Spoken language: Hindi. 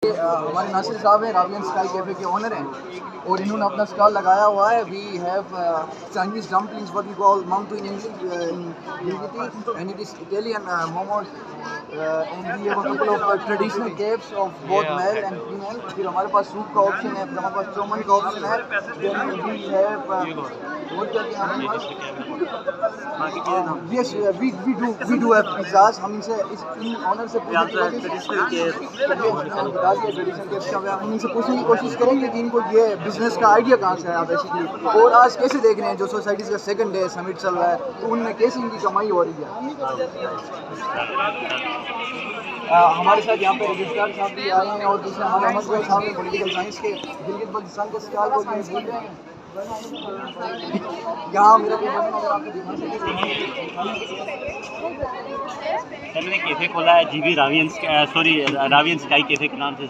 हमारे नासिर साहब हैं, रावियन स्काई कैफ़े के ओनर हैं और इन्होंने अपना स्टॉल लगाया हुआ है। We have Chinese dumplings what we call mantu in English and it is Italian momos and we have a couple of traditional caps of both male and female. फिर हमारे पास सूप का ऑप्शन है, फिर हमारे पास चौमन का ऑप्शन है। देन वी हैव और क्या क्या हमारे पास yes we do have pizzas. हम इनसे इस ऑनर से पूछने की कोशिश करेंगे कि इनको ये बिजनेस का आइडिया कहाँ से आया बेसिकली, और आज कैसे देख रहे हैं जो सोसाइटीज़ का सेकंड डे समिट चल रहा है तो उनमें कैसे इनकी कमाई हो रही है। हमारे साथ यहाँ पे रजिस्ट्रार साहब भी आए हैं और दूसरे हमारे अहमद गोयल साहब हैं पॉलिटिकल साइंस के गिलगित बल्तिस्तान के स्टॉल को भी बोल रहे हैं। यहाँ मेरा मैंने कैफे खोला है GB Ravian, sorry Ravian sky cafe के नाम से।